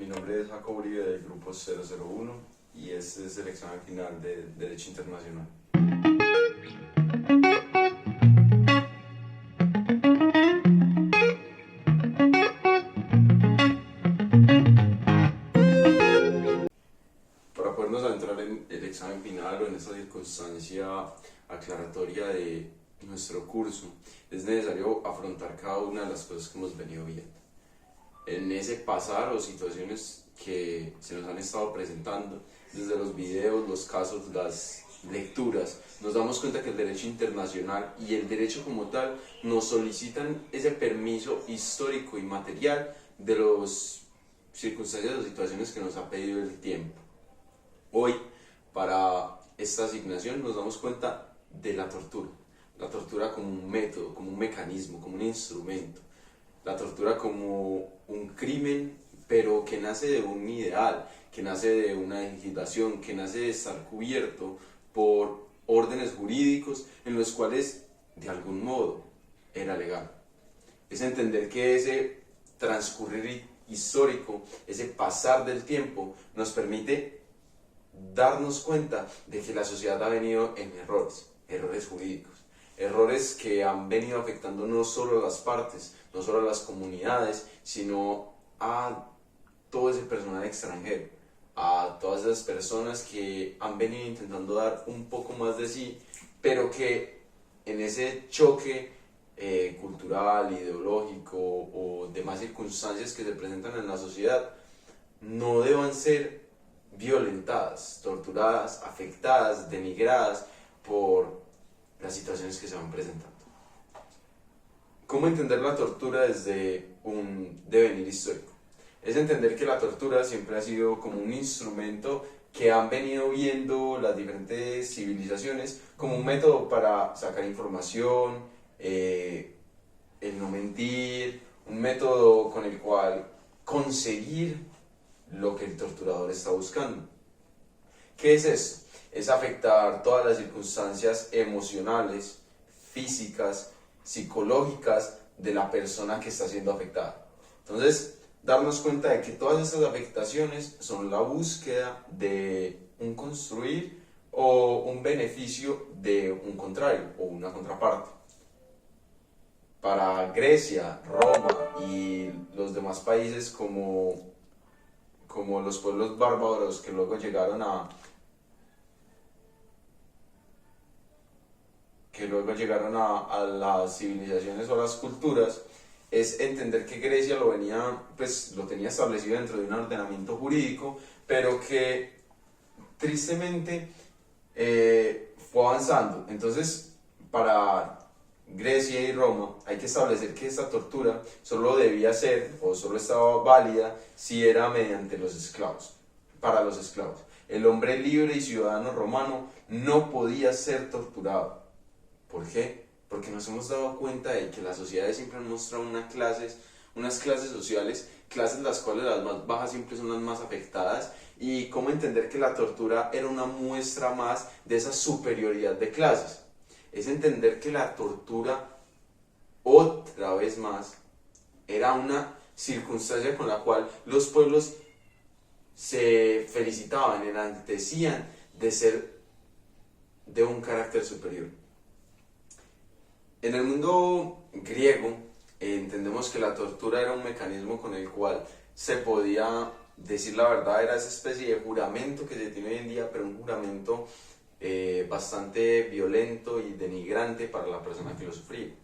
Mi nombre es Jacobo Uribe del grupo 001 y este es el examen final de Derecho Internacional. Para podernos adentrar en el examen final o en esta circunstancia aclaratoria de nuestro curso, es necesario afrontar cada una de las cosas que hemos venido viendo. En ese pasar o situaciones que se nos han estado presentando, desde los videos, los casos, las lecturas, nos damos cuenta que el derecho internacional y el derecho como tal nos solicitan ese permiso histórico y material de las circunstancias o situaciones que nos ha pedido el tiempo. Hoy, para esta asignación, nos damos cuenta de la tortura como un método, como un mecanismo, como un instrumento, la tortura como un crimen, pero que nace de un ideal, que nace de una legislación, que nace de estar cubierto por órdenes jurídicos en los cuales, de algún modo, era legal. Es entender que ese transcurrir histórico, ese pasar del tiempo, nos permite darnos cuenta de que la sociedad ha venido en errores jurídicos, errores que han venido afectando no solo a las partes, no solo a las comunidades, sino a todo ese personal extranjero, a todas esas personas que han venido intentando dar un poco más de sí, pero que en ese choque cultural, ideológico o demás circunstancias que se presentan en la sociedad, no deban ser violentadas, torturadas, afectadas, denigradas por las situaciones que se van presentando. ¿Cómo entender la tortura desde un devenir histórico? Es entender que la tortura siempre ha sido como un instrumento que han venido viendo las diferentes civilizaciones como un método para sacar información, el no mentir, un método con el cual conseguir lo que el torturador está buscando. ¿Qué es eso? Es afectar todas las circunstancias emocionales, físicas, psicológicas de la persona que está siendo afectada. Entonces, darnos cuenta de que todas estas afectaciones son la búsqueda de un construir o un beneficio de un contrario o una contraparte. Para Grecia, Roma y los demás países como los pueblos bárbaros que luego llegaron a las civilizaciones o a las culturas, es entender que Grecia lo tenía establecido dentro de un ordenamiento jurídico, pero que tristemente fue avanzando. Entonces, para Grecia y Roma hay que establecer que esta tortura solo debía ser o solo estaba válida si era mediante los esclavos, para los esclavos. El hombre libre y ciudadano romano no podía ser torturado. ¿Por qué? Porque nos hemos dado cuenta de que las sociedades siempre han mostrado unas clases sociales, clases las cuales las más bajas siempre son las más afectadas, y cómo entender que la tortura era una muestra más de esa superioridad de clases. Es entender que la tortura, otra vez más, era una circunstancia con la cual los pueblos se felicitaban, enaltecían de ser de un carácter superior. En el mundo griego entendemos que la tortura era un mecanismo con el cual se podía decir la verdad, era esa especie de juramento que se tiene hoy en día, pero un juramento bastante violento y denigrante para la persona que lo sufría.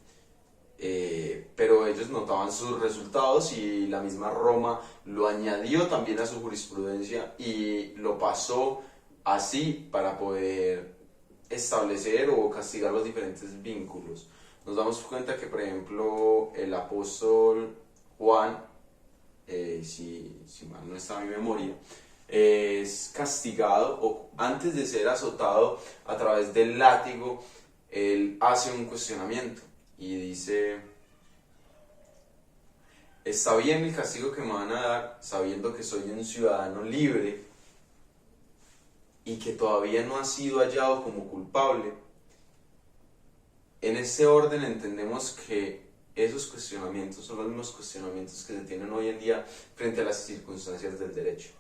Pero ellos notaban sus resultados y la misma Roma lo añadió también a su jurisprudencia y lo pasó así para poder establecer o castigar los diferentes vínculos. Nos damos cuenta que, por ejemplo, el apóstol Juan, si mal no está mi memoria, es castigado, o antes de ser azotado a través del látigo, él hace un cuestionamiento y dice: ¿está bien el castigo que me van a dar sabiendo que soy un ciudadano libre y que todavía no ha sido hallado como culpable? En este orden entendemos que esos cuestionamientos son los mismos cuestionamientos que se tienen hoy en día frente a las circunstancias del derecho.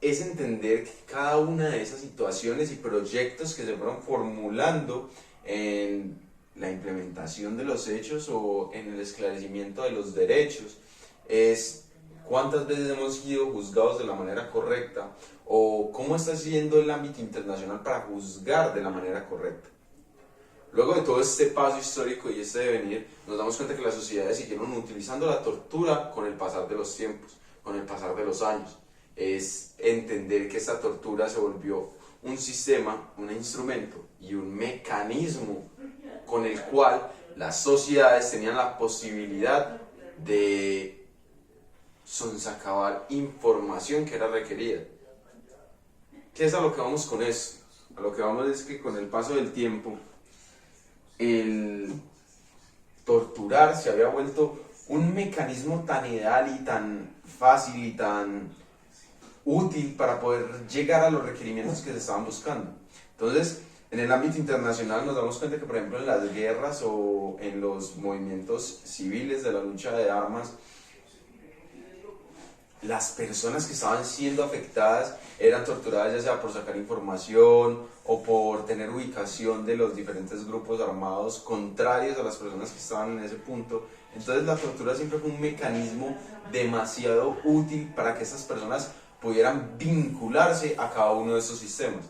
Es entender que cada una de esas situaciones y proyectos que se fueron formulando en la implementación de los hechos o en el esclarecimiento de los derechos es cuántas veces hemos sido juzgados de la manera correcta o cómo está siendo el ámbito internacional para juzgar de la manera correcta. Luego de todo este paso histórico y este devenir, nos damos cuenta que las sociedades siguieron utilizando la tortura con el pasar de los tiempos, con el pasar de los años. Es entender que esta tortura se volvió un sistema, un instrumento y un mecanismo con el cual las sociedades tenían la posibilidad de sonsacabar información que era requerida. ¿Qué es a lo que vamos con esto? A lo que vamos es que con el paso del tiempo, el torturar se había vuelto un mecanismo tan ideal y tan fácil y tan útil para poder llegar a los requerimientos que se estaban buscando. Entonces, en el ámbito internacional nos damos cuenta que, por ejemplo, en las guerras o en los movimientos civiles de la lucha de armas, las personas que estaban siendo afectadas eran torturadas ya sea por sacar información o por tener ubicación de los diferentes grupos armados contrarios a las personas que estaban en ese punto. Entonces la tortura siempre fue un mecanismo demasiado útil para que estas personas pudieran vincularse a cada uno de esos sistemas.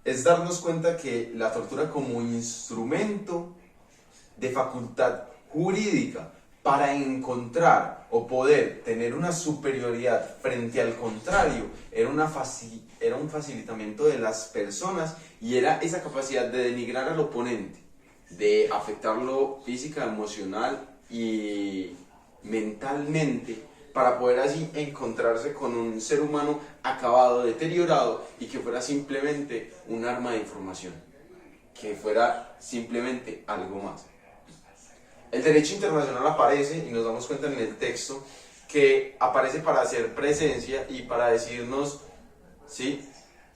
Es darnos cuenta que la tortura como instrumento de facultad jurídica para encontrar o poder tener una superioridad frente al contrario era un facilitamiento de las personas y era esa capacidad de denigrar al oponente, de afectarlo física, emocional y mentalmente para poder así encontrarse con un ser humano acabado, deteriorado y que fuera simplemente un arma de información, que fuera simplemente algo más. El derecho internacional aparece y nos damos cuenta en el texto que aparece para hacer presencia y para decirnos, sí,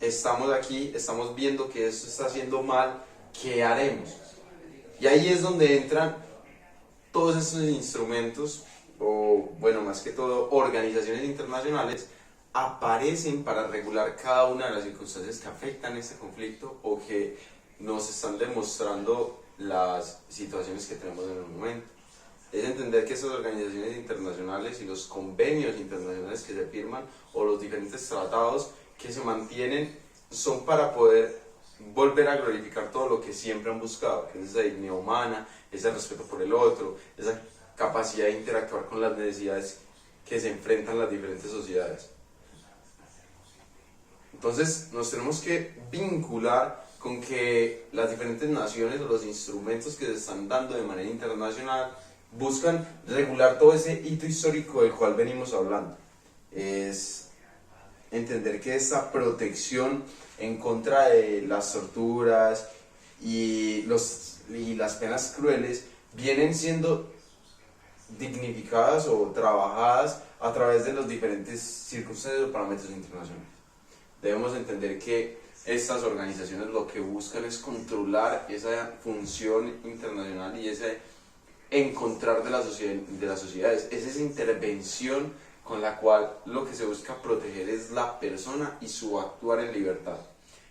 estamos aquí, estamos viendo que esto está haciendo mal, ¿qué haremos? Y ahí es donde entran todos estos instrumentos, o bueno, más que todo, organizaciones internacionales, aparecen para regular cada una de las circunstancias que afectan este conflicto o que nos están demostrando las situaciones que tenemos en el momento. Es entender que estas organizaciones internacionales y los convenios internacionales que se firman o los diferentes tratados que se mantienen son para poder volver a glorificar todo lo que siempre han buscado, que es esa dignidad humana, ese respeto por el otro, esa capacidad de interactuar con las necesidades que se enfrentan las diferentes sociedades. Entonces nos tenemos que vincular con que las diferentes naciones o los instrumentos que se están dando de manera internacional buscan regular todo ese hito histórico del cual venimos hablando. Es entender que esta protección en contra de las torturas y las penas crueles vienen siendo dignificadas o trabajadas a través de los diferentes circunstancias o parámetros internacionales. Debemos entender que estas organizaciones lo que buscan es controlar esa función internacional y ese encontrar de las sociedades, es esa intervención con la cual lo que se busca proteger es la persona y su actuar en libertad.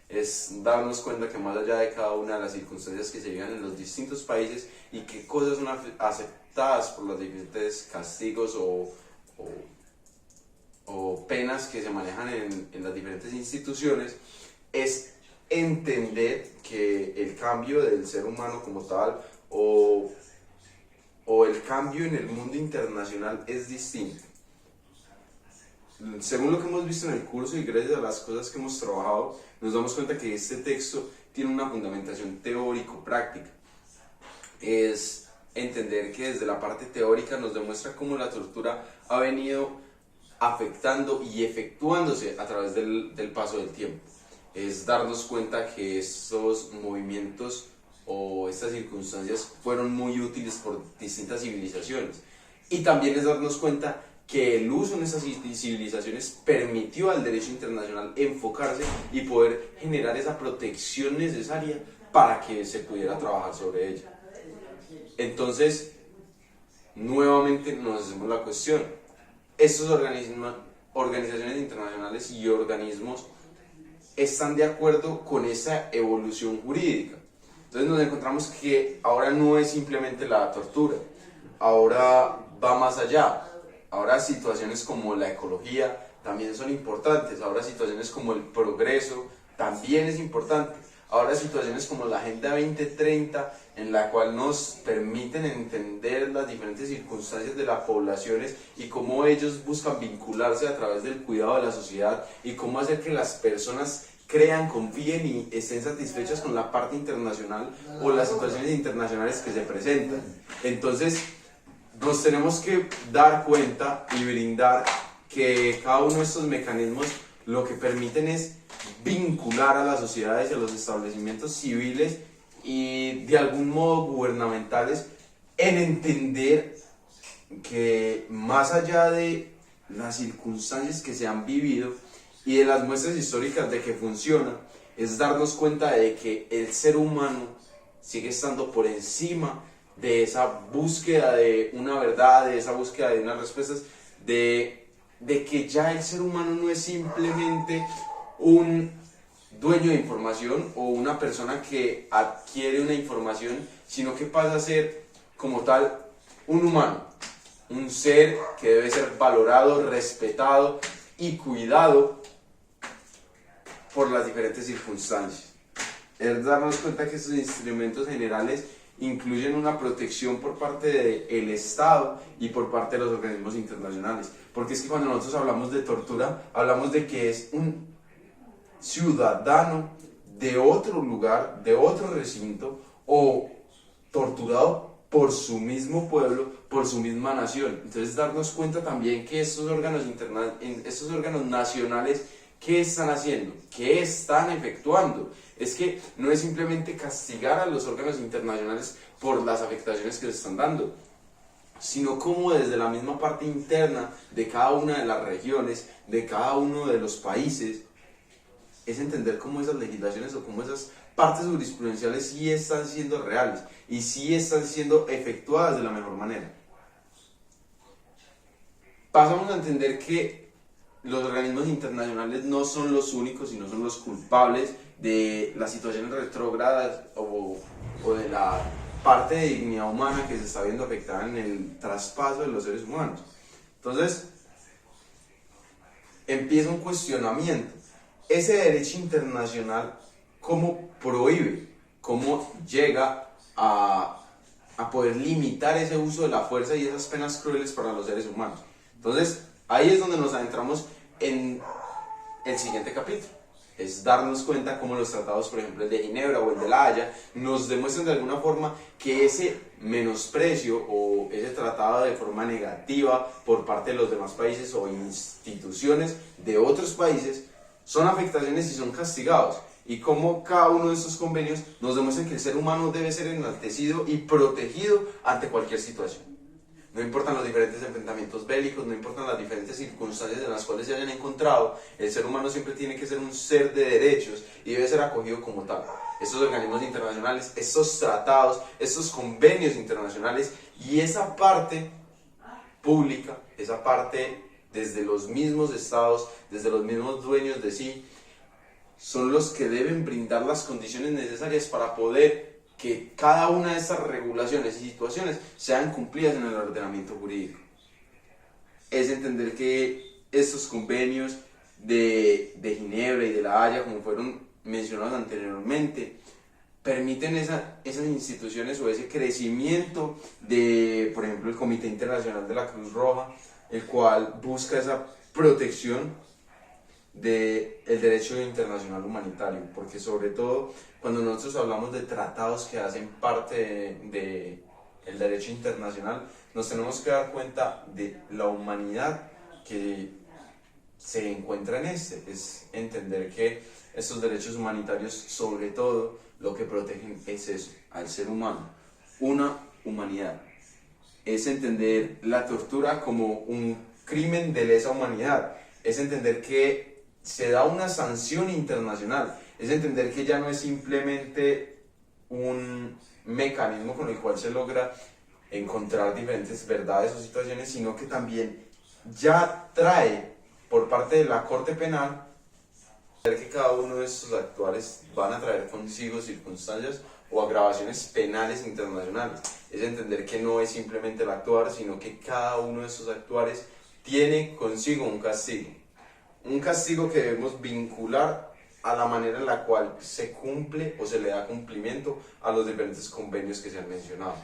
Es darnos cuenta que más allá de cada una de las circunstancias que se viven en los distintos países y qué cosas son aceptadas por los diferentes castigos o penas que se manejan en las diferentes instituciones, es entender que el cambio del ser humano como tal o el cambio en el mundo internacional es distinto. Según lo que hemos visto en el curso y gracias a las cosas que hemos trabajado, nos damos cuenta que este texto tiene una fundamentación teórico-práctica. Es entender que desde la parte teórica nos demuestra cómo la tortura ha venido afectando y efectuándose a través del paso del tiempo. Es darnos cuenta que estos movimientos o estas circunstancias fueron muy útiles por distintas civilizaciones. Y también es darnos cuenta que el uso en esas civilizaciones permitió al derecho internacional enfocarse y poder generar esa protección necesaria para que se pudiera trabajar sobre ella. Entonces, nuevamente nos hacemos la cuestión, estos organizaciones internacionales y organismos están de acuerdo con esa evolución jurídica. Entonces nos encontramos que ahora no es simplemente la tortura, ahora va más allá. Ahora situaciones como la ecología también son importantes, ahora situaciones como el progreso también es importante, ahora situaciones como la Agenda 2030, en la cual nos permiten entender las diferentes circunstancias de las poblaciones y cómo ellos buscan vincularse a través del cuidado de la sociedad y cómo hacer que las personas crean, confíen y estén satisfechas con la parte internacional o las situaciones internacionales que se presentan. Entonces, nos tenemos que dar cuenta y brindar que cada uno de estos mecanismos lo que permiten es vincular a las sociedades y a los establecimientos civiles y de algún modo gubernamentales en entender que más allá de las circunstancias que se han vivido y de las muestras históricas de que funciona, es darnos cuenta de que el ser humano sigue estando por encima de esa búsqueda de una verdad, de esa búsqueda de unas respuestas, de que ya el ser humano no es simplemente un dueño de información o una persona que adquiere una información, sino que pasa a ser como tal un humano, un ser que debe ser valorado, respetado y cuidado por las diferentes circunstancias. Es darnos cuenta que estos instrumentos generales incluyen una protección por parte del Estado y por parte de los organismos internacionales. Porque es que cuando nosotros hablamos de tortura, hablamos de que es un ciudadano de otro lugar, de otro recinto, o torturado por su mismo pueblo, por su misma nación. Entonces darnos cuenta también que estos órganos nacionales, ¿qué están haciendo? ¿Qué están efectuando? Es que no es simplemente castigar a los órganos internacionales por las afectaciones que se están dando, sino como desde la misma parte interna de cada una de las regiones, de cada uno de los países, es entender cómo esas legislaciones o cómo esas partes jurisprudenciales sí están siendo reales y sí están siendo efectuadas de la mejor manera. Pasamos a entender que los organismos internacionales no son los únicos y no son los culpables de las situaciones retrógradas o de la parte de dignidad humana que se está viendo afectada en el traspaso de los seres humanos. Entonces, empieza un cuestionamiento. Ese derecho internacional, ¿cómo prohíbe? ¿Cómo llega a poder limitar ese uso de la fuerza y esas penas crueles para los seres humanos? Entonces, ahí es donde nos adentramos en el siguiente capítulo. Es darnos cuenta cómo los tratados, por ejemplo el de Ginebra o el de La Haya, nos demuestran de alguna forma que ese menosprecio o ese tratado de forma negativa por parte de los demás países o instituciones de otros países son afectaciones y son castigados. Y cómo cada uno de estos convenios nos demuestran que el ser humano debe ser enaltecido y protegido ante cualquier situación. No importan los diferentes enfrentamientos bélicos, no importan las diferentes circunstancias en las cuales se hayan encontrado, el ser humano siempre tiene que ser un ser de derechos y debe ser acogido como tal. Estos organismos internacionales, estos tratados, estos convenios internacionales y esa parte pública, esa parte desde los mismos estados, desde los mismos dueños de sí, son los que deben brindar las condiciones necesarias para poder que cada una de estas regulaciones y situaciones sean cumplidas en el ordenamiento jurídico. Es entender que estos convenios de Ginebra y de La Haya, como fueron mencionados anteriormente, permiten esas instituciones o ese crecimiento de, por ejemplo, el Comité Internacional de la Cruz Roja, el cual busca esa protección del derecho internacional humanitario, porque sobre todo cuando nosotros hablamos de tratados que hacen parte del derecho internacional, nos tenemos que dar cuenta de la humanidad que se encuentra en es entender que estos derechos humanitarios sobre todo lo que protegen es eso, al ser humano, una humanidad. Es entender la tortura como un crimen de lesa humanidad, es entender que se da una sanción internacional, es entender que ya no es simplemente un mecanismo con el cual se logra encontrar diferentes verdades o situaciones, sino que también ya trae por parte de la Corte Penal que cada uno de estos actuales van a traer consigo circunstancias o agravaciones penales internacionales. Es entender que no es simplemente el actuar, sino que cada uno de esos actuares tiene consigo un castigo. Un castigo que debemos vincular a la manera en la cual se cumple o se le da cumplimiento a los diferentes convenios que se han mencionado.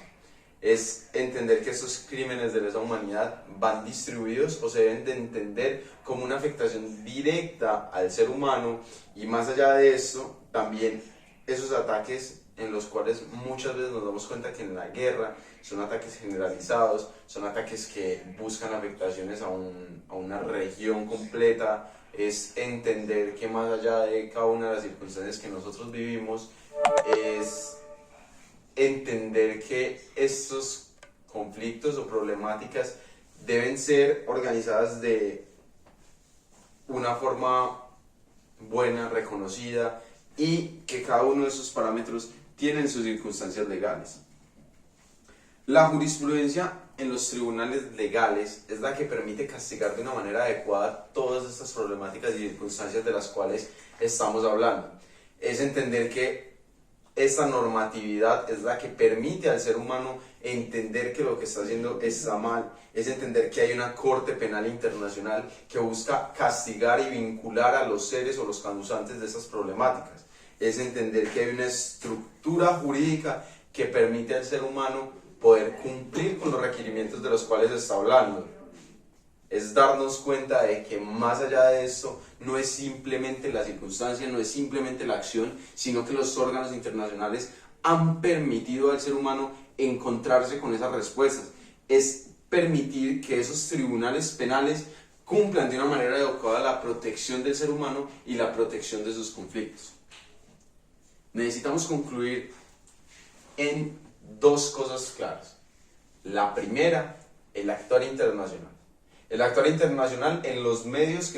Es entender que estos crímenes de lesa humanidad van distribuidos o se deben de entender como una afectación directa al ser humano, y más allá de eso, también esos ataques en los cuales muchas veces nos damos cuenta que en la guerra son ataques generalizados, son ataques que buscan afectaciones a una región completa. Es entender que más allá de cada una de las circunstancias que nosotros vivimos, es entender que estos conflictos o problemáticas deben ser organizadas de una forma buena, reconocida, y que cada uno de esos parámetros tienen sus circunstancias legales. La jurisprudencia en los tribunales legales es la que permite castigar de una manera adecuada todas estas problemáticas y circunstancias de las cuales estamos hablando. Es entender que esta normatividad es la que permite al ser humano entender que lo que está haciendo está mal. Es entender que hay una Corte Penal Internacional que busca castigar y vincular a los seres o los causantes de esas problemáticas. Es entender que hay una estructura jurídica que permite al ser humano poder cumplir con los requerimientos de los cuales se está hablando. Es darnos cuenta de que más allá de esto no es simplemente la circunstancia, no es simplemente la acción, sino que los órganos internacionales han permitido al ser humano encontrarse con esas respuestas. Es permitir que esos tribunales penales cumplan de una manera adecuada la protección del ser humano y la protección de sus conflictos. Necesitamos concluir en dos cosas claras. La primera, el actuar internacional. El actuar internacional en los medios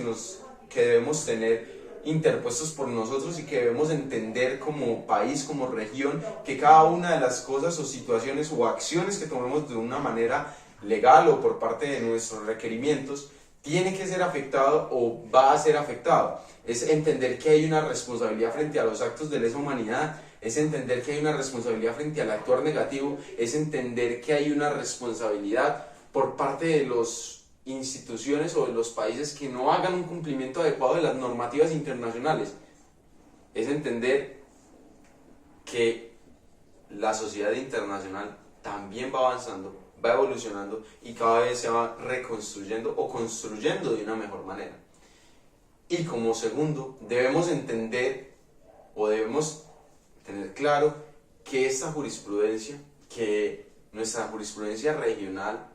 que debemos tener interpuestos por nosotros y que debemos entender como país, como región, que cada una de las cosas o situaciones o acciones que tomemos de una manera legal o por parte de nuestros requerimientos tiene que ser afectado o va a ser afectado. Es entender que hay una responsabilidad frente a los actos de lesa humanidad, es entender que hay una responsabilidad frente al actuar negativo, es entender que hay una responsabilidad por parte de las instituciones o de los países que no hagan un cumplimiento adecuado de las normativas internacionales. Es entender que la sociedad internacional también va avanzando, va evolucionando y cada vez se va reconstruyendo o construyendo de una mejor manera. Y como segundo, debemos entender o debemos tener claro que esta jurisprudencia, que nuestra jurisprudencia regional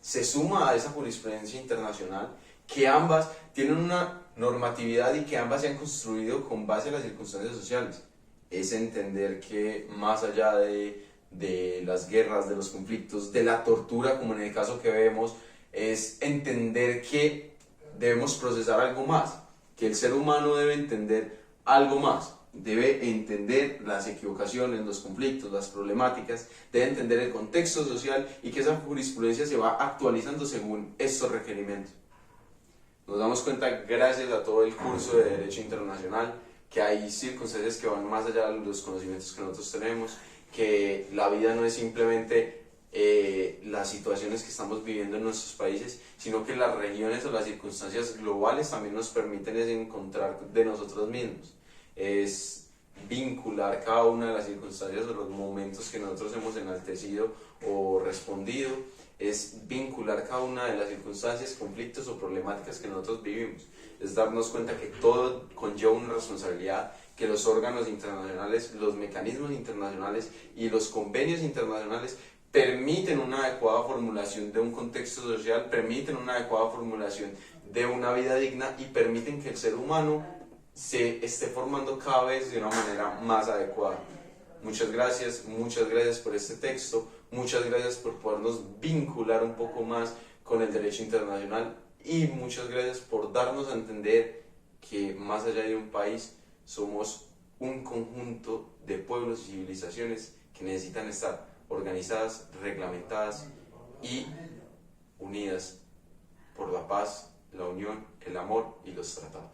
se suma a esa jurisprudencia internacional, que ambas tienen una normatividad y que ambas se han construido con base en las circunstancias sociales. Es entender que más allá de las guerras, de los conflictos, de la tortura, como en el caso que vemos, es entender que debemos procesar algo más, que el ser humano debe entender algo más. Debe entender las equivocaciones, los conflictos, las problemáticas, debe entender el contexto social y que esa jurisprudencia se va actualizando según estos requerimientos. Nos damos cuenta, gracias a todo el curso de Derecho Internacional, que hay circunstancias que van más allá de los conocimientos que nosotros tenemos, que la vida no es simplemente las situaciones que estamos viviendo en nuestros países, sino que las regiones o las circunstancias globales también nos permiten encontrar de nosotros mismos. Es vincular cada una de las circunstancias o los momentos que nosotros hemos enaltecido o respondido, es vincular cada una de las circunstancias, conflictos o problemáticas que nosotros vivimos. Es darnos cuenta que todo conlleva una responsabilidad, que los órganos internacionales, los mecanismos internacionales y los convenios internacionales permiten una adecuada formulación de un contexto social, permiten una adecuada formulación de una vida digna y permiten que el ser humano se esté formando cada vez de una manera más adecuada. Muchas gracias por este texto, muchas gracias por podernos vincular un poco más con el derecho internacional y muchas gracias por darnos a entender que más allá de un país somos un conjunto de pueblos y civilizaciones que necesitan estar organizadas, reglamentadas y unidas por la paz, la unión, el amor y los tratados.